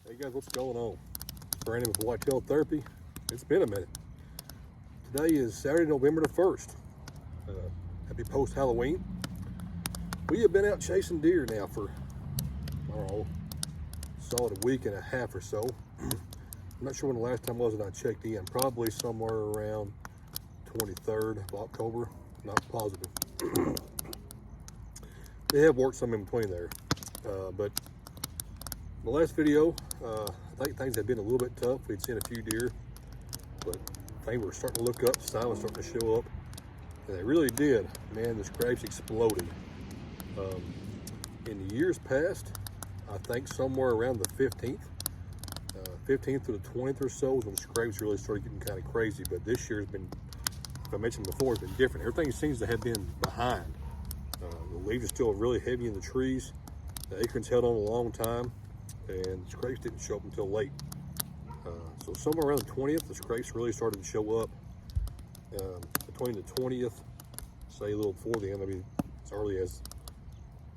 Hey guys, what's going on? Brandon with Whitetail'd Therapy. It's been a minute. Today is Saturday, November the 1st. Happy post-Halloween. We have been out chasing deer now for, I don't know, solid a week and a half or so. I'm not sure when the last time was that I checked in. Probably somewhere around 23rd of October. Not positive. They have worked some in between there. But the last video, I think things had been a little bit tough. We'd seen a few deer, but things were starting to look up. Sign was starting to show up. And they really did. Man, the scrapes exploded. In the years past, I think somewhere around the 15th to the 20th or so is when the scrapes really started getting kind of crazy. But this year has been, if I mentioned before, it's been different. Everything seems to have been behind. The leaves are still really heavy in the trees. The acorns held on a long time, and the scrapes didn't show up until late. So somewhere around the 20th, the scrapes really started to show up. Between the 20th, say a little before then, maybe as early as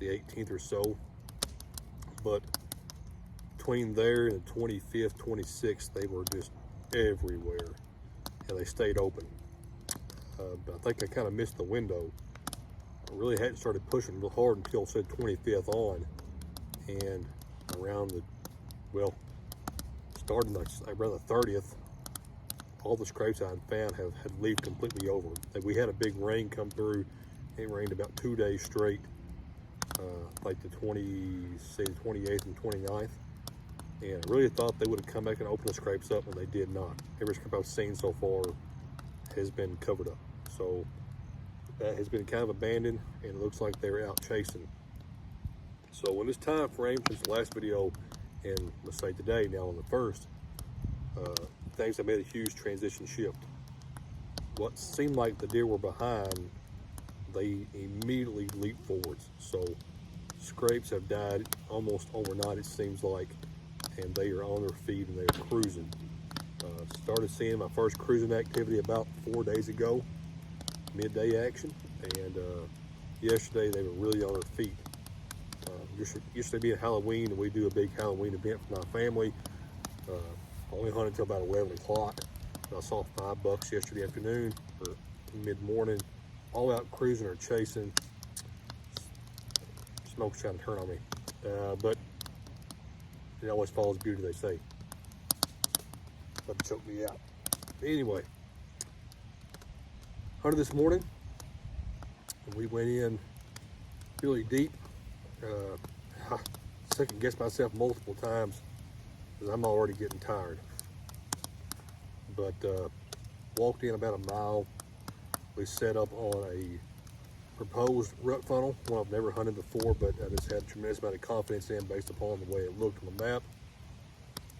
the 18th or so. But between there and the 25th, 26th, they were just everywhere, and they stayed open. But I think I kind of missed the window. I really hadn't started pushing real hard until said 25th on, and around the, well, starting like around the 30th, all the scrapes I had found had leafed completely over. We had a big rain come through. It rained about 2 days straight, like the 28th and 29th. And I really thought they would have come back and opened the scrapes up, and they did not. Every scrape I've seen so far has been covered up. So that has been kind of abandoned, and it looks like they're out chasing. So in this time frame since the last video, and let's say today, now on the 1st, things have made a huge transition shift. What seemed like the deer were behind, they immediately leaped forwards. So scrapes have died almost overnight, it seems like, and they are on their feet and they're cruising. Started seeing my first cruising activity about 4 days ago, midday action, and yesterday they were really on their yesterday being Halloween, and we do a big Halloween event for my family. Only hunted until about 11 o'clock. I saw 5 bucks yesterday afternoon or mid-morning, all out cruising or chasing. Smoke's trying to turn on me, but it always follows beauty, they say. Let it choke me out. Anyway, hunted this morning, and we went in really deep. I second guessed myself multiple times because I'm already getting tired. But walked in about a mile. We set up on a proposed rut funnel, one I've never hunted before, but I just had a tremendous amount of confidence in based upon the way it looked on the map.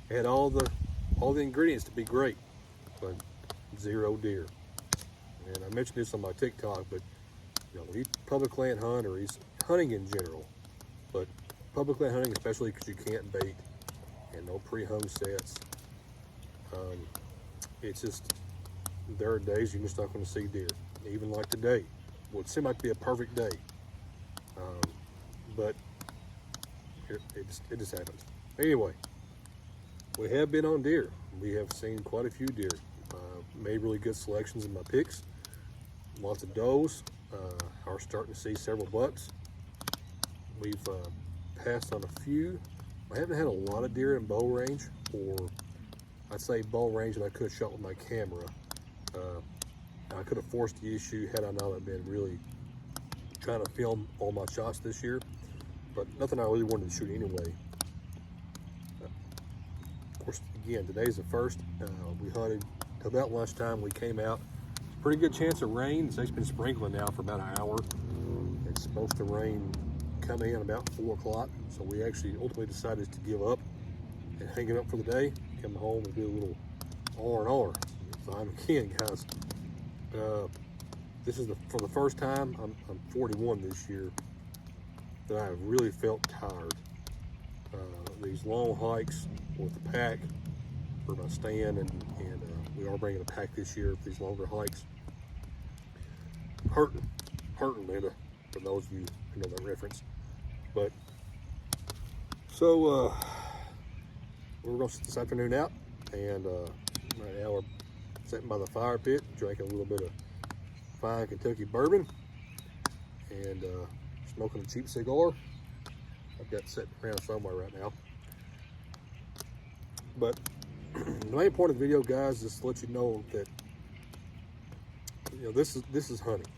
It had all the ingredients to be great, but 0 deer. And I mentioned this on my TikTok, but you know, when you public land hunt, or he's hunting in general, but public land hunting especially, because you can't bait and no pre-hung sets, it's just, there are days you're just not going to see deer. Even like today, would seem like to be a perfect day, but it just happens. Anyway, we have been on deer. We have seen quite a few deer. Made really good selections in my picks. Lots of does. Are starting to see several bucks. We've passed on a few. I haven't had a lot of deer in bow range, or I'd say bow range that I could have shot with my camera. I could have forced the issue had I not been really trying to film all my shots this year, but nothing I really wanted to shoot anyway. Of course, again, today's the 1st. We hunted till about lunchtime. We came out. Pretty good chance of rain. It's actually been sprinkling now for about an hour. It's supposed to rain coming in about 4 o'clock. So we actually ultimately decided to give up and hang it up for the day. Come home and do a little R&R. Fine again, guys. This is for the first time, I'm 41 this year, that I have really felt tired. These long hikes with the pack for my stand, and we are bringing a pack this year for these longer hikes. Hurting, Linda, for those of you who know that reference. But so we're gonna sit this afternoon out, and right now we're sitting by the fire pit, drinking a little bit of fine Kentucky bourbon, and smoking a cheap cigar. I've got sitting around somewhere right now. But the main point of the video, guys, is to let you know that this is hunting,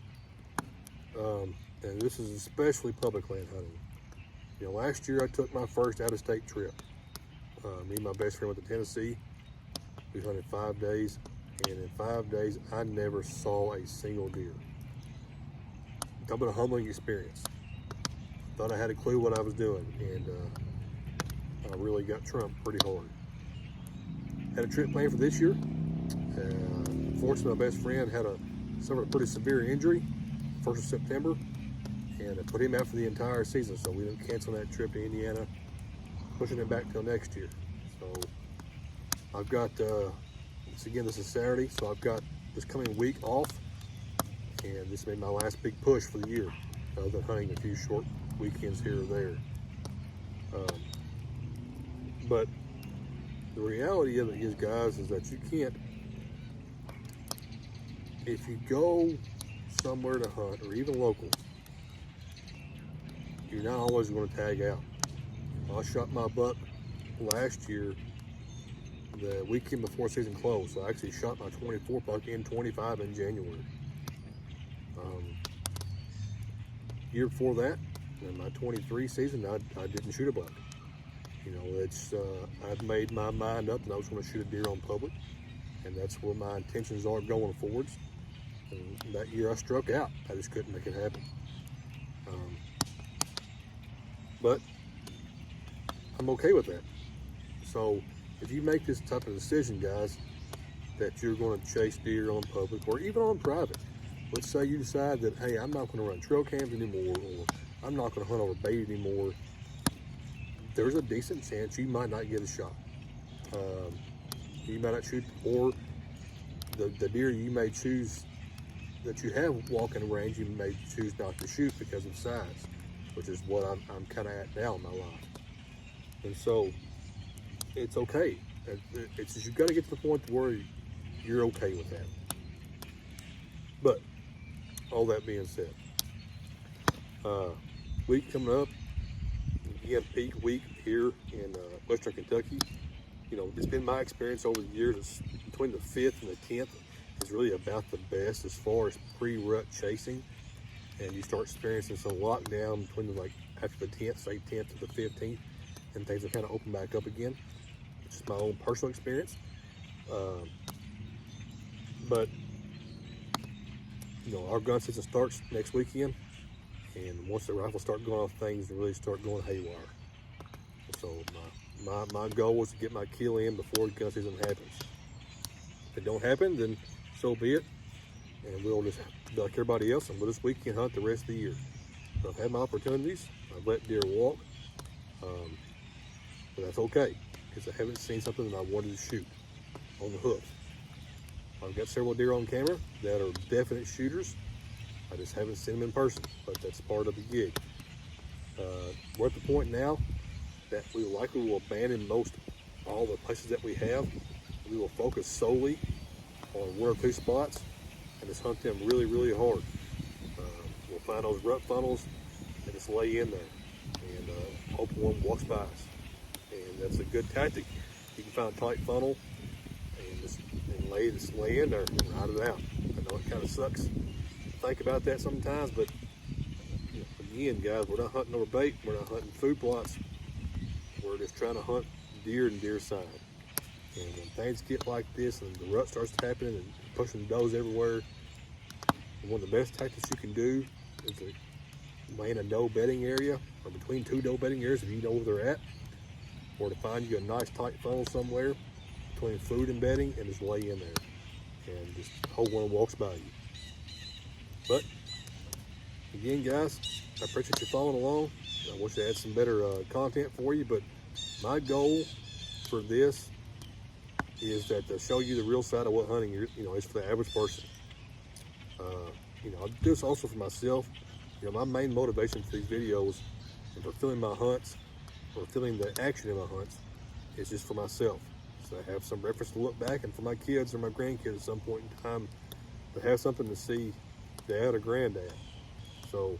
and this is especially public land hunting. Last year I took my first out-of-state trip. Me and my best friend went to Tennessee. We hunted 5 days, and in 5 days I never saw a single deer. Talk about a humbling experience. Thought I had a clue what I was doing, and I really got trumped pretty hard. Had a trip planned for this year. Unfortunately, my best friend suffered a pretty severe injury 1st of September, and I put him out for the entire season, so we didn't cancel that trip to Indiana, pushing it back till next year. So I've got, this is Saturday, so I've got this coming week off, and this may be my last big push for the year, other than hunting a few short weekends here or there. But the reality of it is, guys, is that you can't, if you go somewhere to hunt, or even local, you're not always going to tag out. I shot my buck last year the weekend before season closed, so I actually shot my 24 buck in 25 in January. Year before that, in my 23 season, I didn't shoot a buck. I've made my mind up that I was going to shoot a deer on public, and that's where my intentions are going forwards. And that year I struck out. I just couldn't make it happen. But I'm okay with that. So if you make this type of decision, guys, that you're going to chase deer on public or even on private, let's say you decide that, hey, I'm not going to run trail cams anymore, or I'm not going to hunt over bait anymore, there's a decent chance you might not get a shot. You might not shoot, or the deer you may choose that you have walking range, you may choose not to shoot because of size, which is what I'm kind of at now in my life. And so it's okay. It's just, you've got to get to the point where you're okay with that. But all that being said, week coming up, again, peak week here in Western Kentucky. It's been my experience over the years. It's between the 5th and the 10th is really about the best as far as pre-rut chasing, and you start experiencing some lockdown between after the 10th, say 10th to the 15th, and things will kind of open back up again. It's just my own personal experience. But our gun season starts next weekend, and once the rifles start going off, things really start going haywire. So my goal is to get my kill in before gun season happens. If it don't happen, then so be it, and we'll just be like everybody else, and we'll just weekend hunt the rest of the year. But I've had my opportunities. I've let deer walk, but that's okay, because I haven't seen something that I wanted to shoot on the hoof. I've got several deer on camera that are definite shooters. I just haven't seen them in person, but that's part of the gig. We're at the point now that we likely will abandon all the places that we have. We will focus solely on 1 or 2 spots and just hunt them really, really hard. We'll find those rut funnels and just lay in there and hope one walks by us. And that's a good tactic. You can find a tight funnel and just lay in there and ride it out. I know it kind of sucks to think about that sometimes, but again, guys, we're not hunting over bait. We're not hunting food plots. We're just trying to hunt deer and deer sign. And when things get like this and the rut starts happening and pushing does everywhere, one of the best tactics you can do is to lay in a doe bedding area, or between 2 doe bedding areas if you know where they're at, or to find you a nice tight funnel somewhere between food and bedding and just lay in there and just hope one walks by you. But again, guys, I appreciate you following along. I wish I had some better content for you, but my goal for this is that to show you the real side of what hunting is for the average person. I do this also for myself. My main motivation for these videos and for filming my hunts, or filming the action in my hunts, it's just for myself. So I have some reference to look back, and for my kids or my grandkids at some point in time to have something to see dad or granddad. So,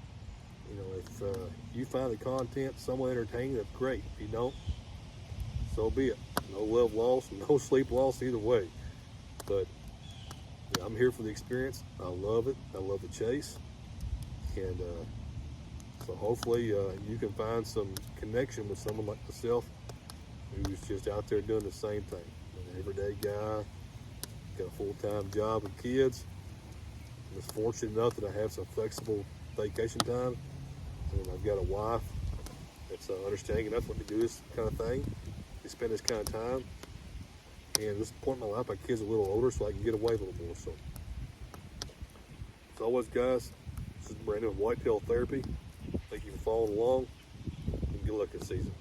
you know, if you find the content somewhat entertaining, that's great. If you don't, so be it. No love lost, no sleep lost either way. But yeah, I'm here for the experience. I love it. I love the chase. And so hopefully you can find some connection with someone like myself who's just out there doing the same thing. An everyday guy, got a full-time job with kids. I'm just fortunate enough that I have some flexible vacation time. And I've got a wife that's understanding enough what to do this kind of thing, to spend this kind of time. And at this point in my life, my kids are a little older, so I can get away a little more. So, as always, guys, this is Brandon with Whitetail Therapy. Thank you for following along, and good luck this season.